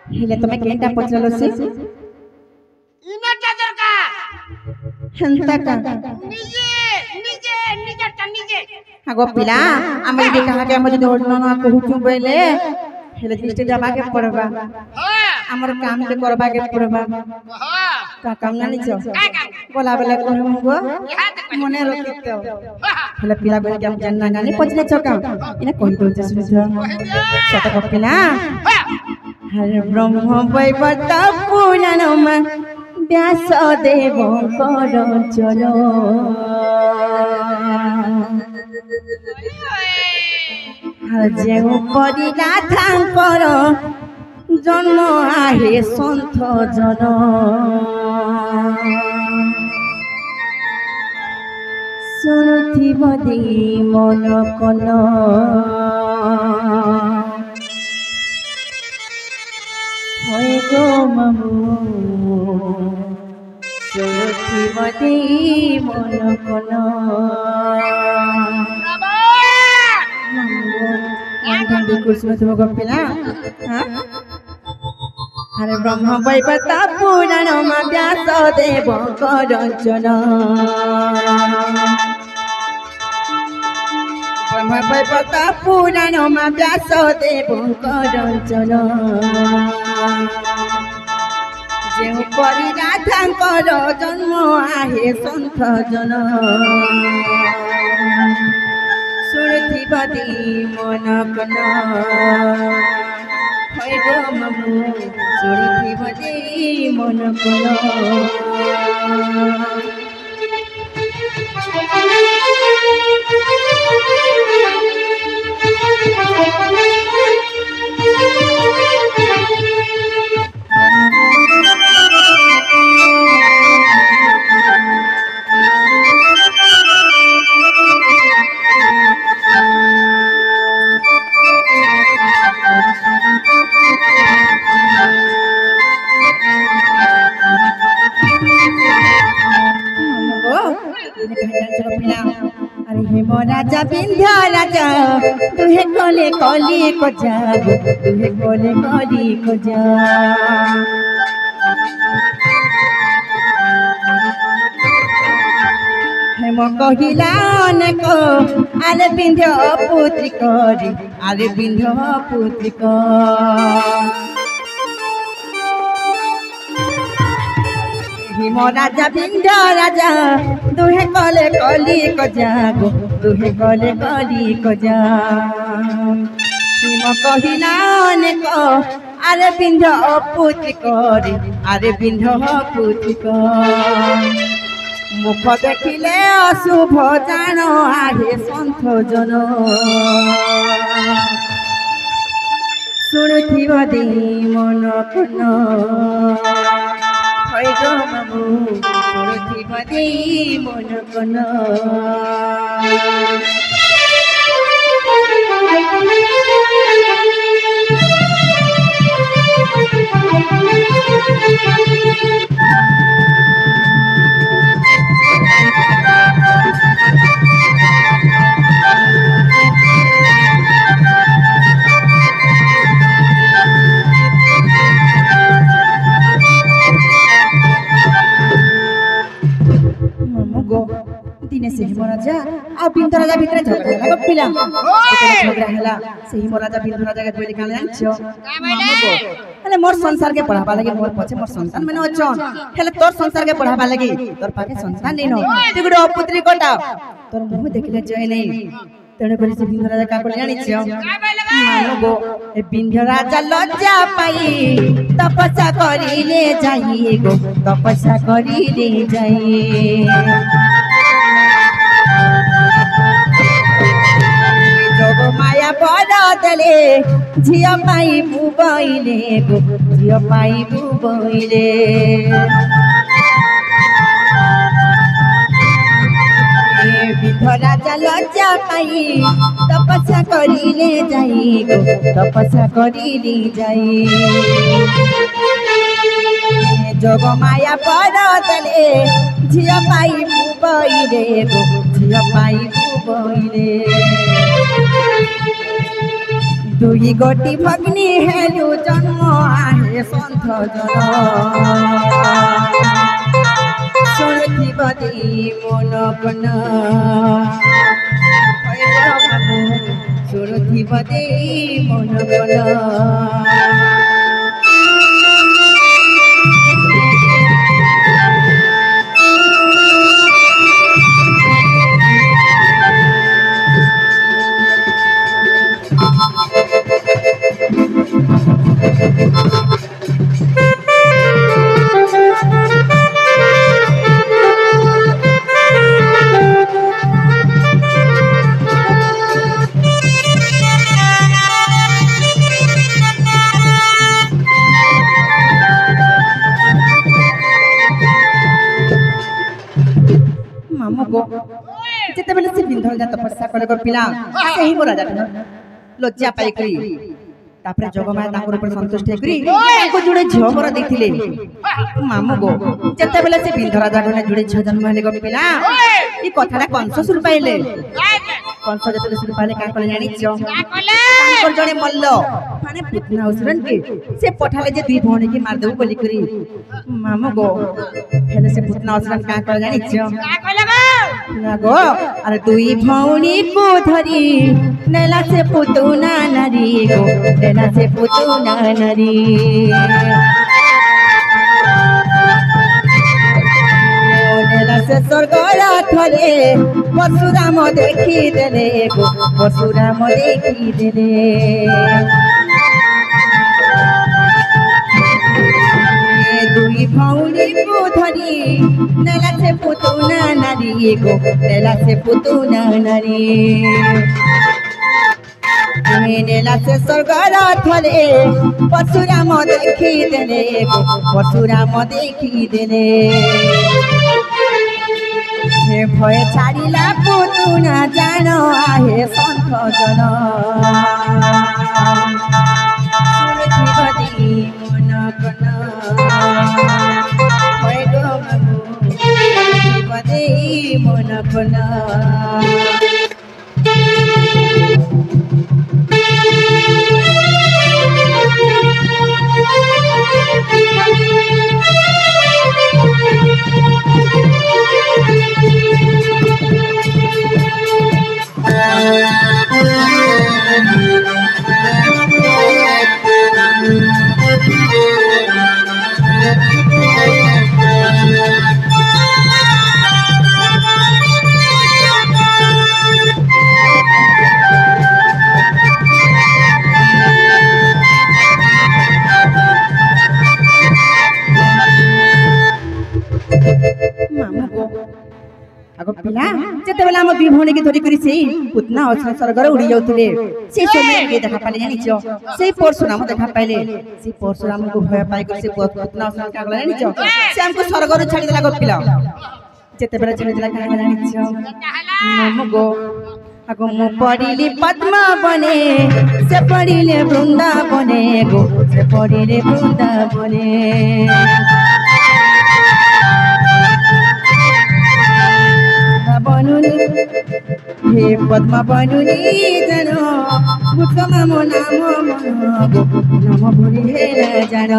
हेले तुम्हें केंटा पचलो से इनटा दरकार हंता का निजे निजे निजे निजे हागो पिला आमे दे कहा के हम जोड़ न कहू बेले हेले जिस्ते जाबा के पड़बा हां हमर काम के करबा के पड़बा हां का काम ना निचो का काम बोला बेले कहू मुगो मने रखितो हेले पिला बोले के हम जन्ना गाने पचले छका इना कहि दो जे सुन सत को पिला हर ब्रह्म वैवर्त पुराणम व्यास देव कर चलो जेउ परिला थांकर जन्म आहे सन्थ जन शुणुथिब देई मन कन হয় গো মামু শুণুথিব দেই মন কন मामू कुसुम तुम गपिला हरे ब्रह्म वैवर्त पुराण व्यास देव करंचन ब्रह्म वैवर्त पुराण व्यास देव करंचन जेउ परिनाथांकर जन्म आहे सन्थ जन शुणुथिब देई मन कन হয় গো মামু শুণুথিব দেই মন কন अरे हे मो राजा बिंध्या राजा तुहे कोले कली को जा तुहे कोले कली को जा हे मो कहिला अनेको अरे बिंध्या पुत्री करी अरे बिंध्या पुत्री को हिम राजा बिंध्या राजा दुहे कले कली को जागो दुहे कले कली को जा हिम कहिला अनेक अरे बिंध्या पुत्री करी अरे बिंध्या पुत्री को मुख देखिले अशुभ जान आहे सन्थ जन शुणुथिब देई मन कन হয় গো মামু শুণুথিব দেই মন কন दिने से हिम राजा आ बिंदु राजा भितर झगड़ा होला पिला झगड़ा होला से हिम राजा बिंदु राजा के बोली काले आछो हेले मोर संसार के पढ़ाबा लागि मोर पछे मोर संतान माने अछन हेले तोर संसार के पढ़ाबा लागि तोर पाके संतान नै न ते गुडो पुत्री कोटा तोर मुह देखले जय नै तेणे करी से बिंदु राजा का बोली जानिछो मानगो ए बिंदु राजा लज्जा पाई तपस्या करिले जाई गो तपस्या करिले जाई जोग माया बड़ देले झिया पाई बुबइले गो झिया पाई बुबइले बिंध राजा लज्जा पाई तपस्या करिले जाई गो तपस्या करिले जाई जोग माया बड़ देले झिया पाई बुबइले गो झिया पाई बुबइले दुई गोटी भग्नी हेलु जन्म आहे সন্থ জন শুণুথিব দেই মন কন শুণুথিব দেই মন কন যেତେବେଳେ সে বিন্ধ্যাচল তপস্যা কলে পিলা সেই মো রাজা লজ্জা পাইকরি তাপরে জগমায়া তাঙ্কর উপরে সন্তুষ্ট হইকরি তাঙ্কু জুড়ে ঝিও বর ଦେଇଥିଲେ মামু গো যেতেବେଳେ সে বিন্ধ্য রাজা ঘরে জুড়ে ঝিও জন্ম হেলে গো পিলা এই কথাটা কংস শুনি পাইলে কংস যেতেବେଳେ শুনি পাইলে কা কলে জানিছ তাঙ্কর জনে মল্ল মানে পুতনা উসরন কে সে পঠালে যে দুই ভଉଣୀ কি মার দেবো বলি করি মামু গো হেলে সে পুতনা উসরন কা কলে জানিছ গো আরে দুই ভଉଣୀ को ধরি নেলা সে পুতুনা নারী গো নেলা সে পুতুনা নারী নেলা সে স্বর্গরা থরে পরশুরাম দেখি দেলে গো পরশুরাম দেখি দেলে দুই ভଉଣୀ को ধরি নেলা সে পুতুনা নারী গো নেলা সে পুতুনা নারী নেলা সে স্বর্গর থরে পরশুরাম দেখি দেলে গো পরশুরাম দেখি দেলে হে ভয় ছাড়িলা পুতুনা জান আহে সন্থ জন শুনিথিব দেই মন কন হয় গো মামু শুনিথিব দেই মন কন যেতেବେଳେ ଆମ ଦୁଇ ଭଉଣୀକି ଧରିକରି ସେଇ ପୁତନା ସ୍ୱର୍ଗରେ ଉଡି ଯାଉଥିଲେ ସେ ସମୟରେ କିଏ ଦେଖା ପାଇଲେ ଜାଣିଛ ସେଇ ପରଶୁରାମ ଦେଖା ପାଇଲେ ସେଇ ପରଶୁରାମକୁ ଭୟ ପାଇକରି ସେ ପୁତନା କାଗଲା ଜାଣିଛ ସେ ଆମକୁ ସ୍ୱର୍ଗରୁ ଛାଡ଼ିଦେଲା ଗୋପିଲା ଯେତେବେଳେ ଛାଡ଼ିଦେଲା କାହା ଜାଣିଛ ମାମୁ ଗो ଆଗ ମୁଁ ପଡ଼ିଲି ପଦ୍ମବନେ ସେ ପଡ଼ିଲେ ବୃନ୍ଦାବନେ ଗो ସେ ପଡ଼ିଲେ ବୃନ୍ଦାବନେ বনুনি হে পদ্মা বনুনি জান মুতম মো নাম নাম ভুলি হে জান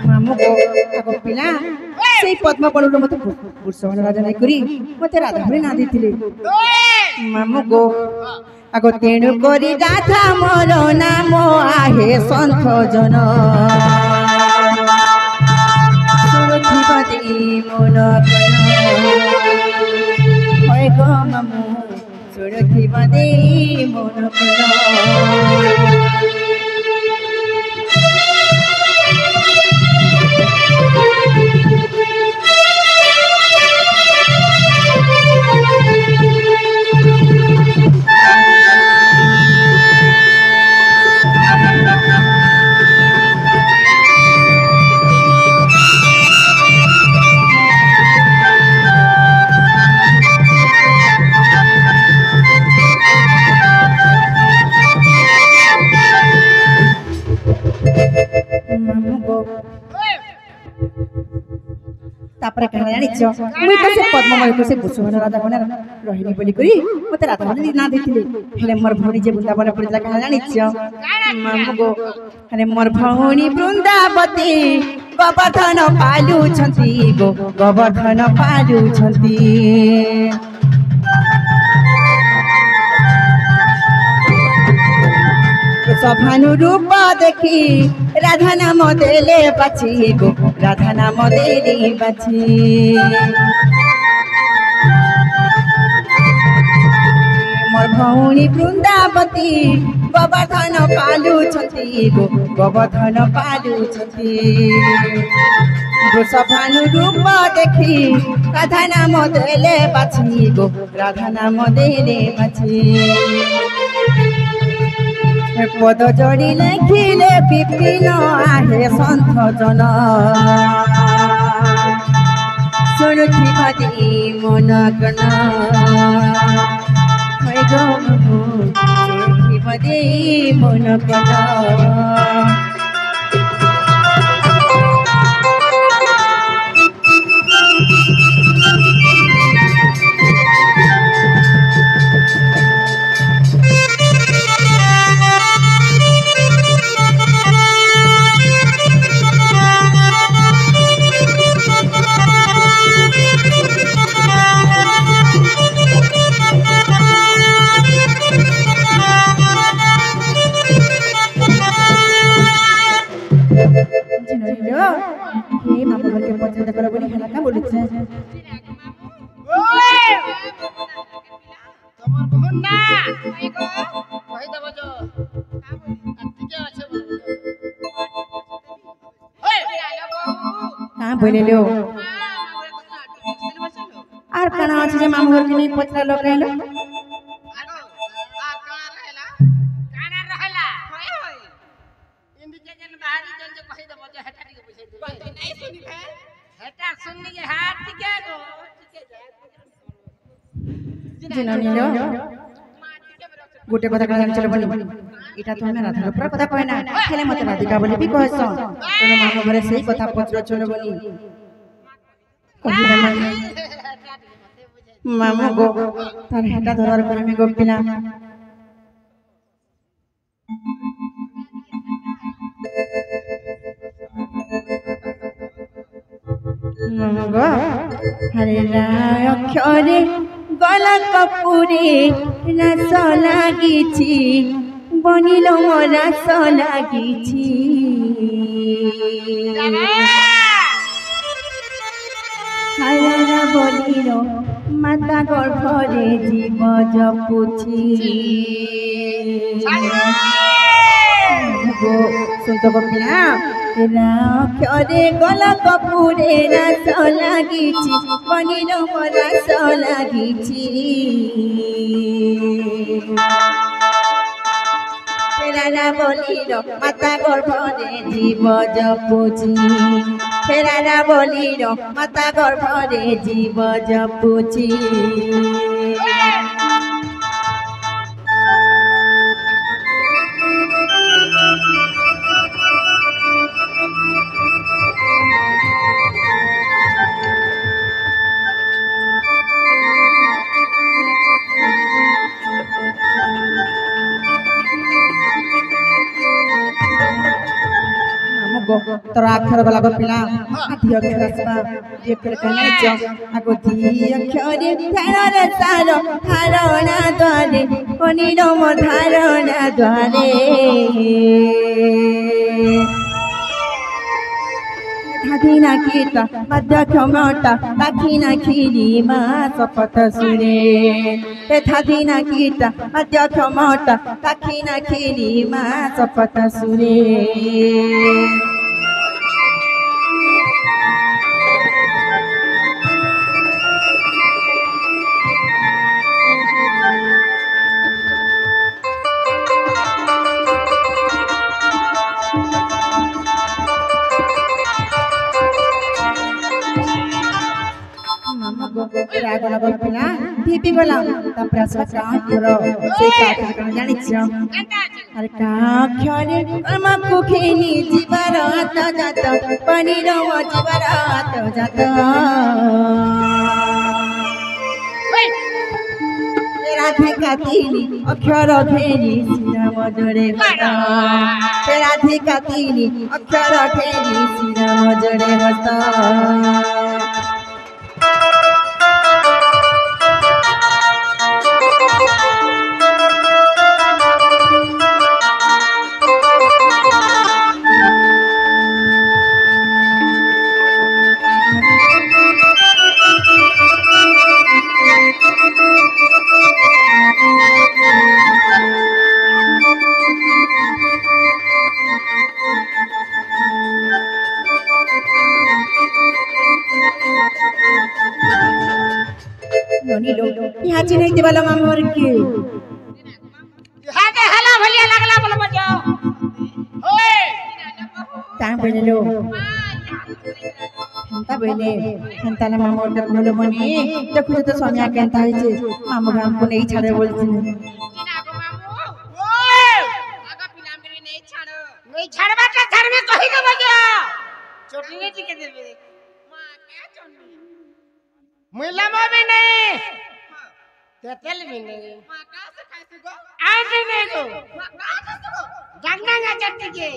মামু গো আগ পিলা সেই পদ্মা বনুর মতো পুরুষমান রাজা নাই করি মতে রাধা ভরে না দিছিলে মামু গো আগ তেণু করি রাধা মোর নাম আহে সন্থ জন শুনিথিব দেই মন কন হয় গো মামু শুনিথিব দেই মন কন तापर कहला जानिछ मुई तो से पद्ममय को से कुसुमन राजा कोने रहिनी बोली करी मते राधा रानी ना देथिले हेले मोर भौणी जे वृंदावन पड़िला कहला जानिछ मामगो हेले मोर भौणी वृंदावती गोवर्धन पालु छंती गो गोवर्धन पालु छंती सभानु रूप देखी राधा नाम देले बाछी गो राधा नाम देले बाछी मोर भौणी वृंदावती गोवर्धन पालु छती गो गोवर्धन पालु छती गो सभानु रूप देखी राधा नाम देले बाछी गो राधा नाम देले बाछी पद जोड़ी लिखिले विपिन आहे सन्थ जन सुरुथि भदी मन गण गो सुरुथि भदी मन गण बोले लो आर कना अछि जे मामू घर के नहीं पचरा लोग कहलो काना रहेला इंडिकेशन बाहरी जन जे कहि देबो जे हेटा के पैसा दे बात नहीं सुनी है हेटा सुननी के हाथ टिके गो टिके जननी लो गोटे कथा कहन चलो बनी इटा तो हमें राधा पूरा कथा कहना खेले मत राधिका बोले भी कहस तोर मामू घरे सही कथा पचरो चलो बनी कहिला मामू गो तार हेटा धरर पर में गोपिला मामू गो हरे राय अक्षरे गला कपुरे रस लागिछि बनिलो रस लागिछि हायरा बलिरो माता गर्भरे जीव जपुछि गो सुन तो गोपिना राक्षरे गला कपुरे रस लागिछि बनिलो रस लागिछि फेराना बलिरो माता गर्भरे जीव जपुछि फेराना बलिरो माता गर्भरे जीव जपुछि तोरा अक्षर गला गोपिला आदि अक्षर असबा जे अक्षर कहना छ आगो दी अक्षर धारण सार धारणा द्वारे अनिलो म धारणा द्वारे धादिना कीता मध्य क्षमता दाखिना खिरी मा सपत सुरे ते धादिना कीता मध्य क्षमता दाखिना खिरी मा सपत सुरे रागला गोपिला লিপি গলাম তারপরে আসবা কাঠর সেই কাঠর কোন জানিছ আরে কাঠরে আমাকু খেনি জীবার আত জাত পানির জীবার আত জাত রাধে কাতিনি অক্ষর খেনি শ্রীরাম জোরে হত রাধে কাতিনি অক্ষর খেনি শ্রীরাম জোরে হত यहाँ नहीं दिवाला मामोर के हाथे हला भलिया लगला बोल बजाओ ओए टाइम बेले लो हंता बेले हंता ना मामोर के बोलो मनी देखो तो सोनिया केंता है जे मामो गाम को नहीं छाड़े बोलती है किना को मामू ओए आगा पिलाम के नहीं छाड़बा के घर में कहि दे बजाओ चोटी ने टिके देबे मां क्या चोनी मिलमो भी नहीं तेल भी नहीं मां कहां से खाइस गो आई भी नहीं गो मां कहां से गो जंगना चट्टी के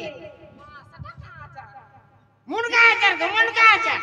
मां सदा कहां जा मुर्गा आचार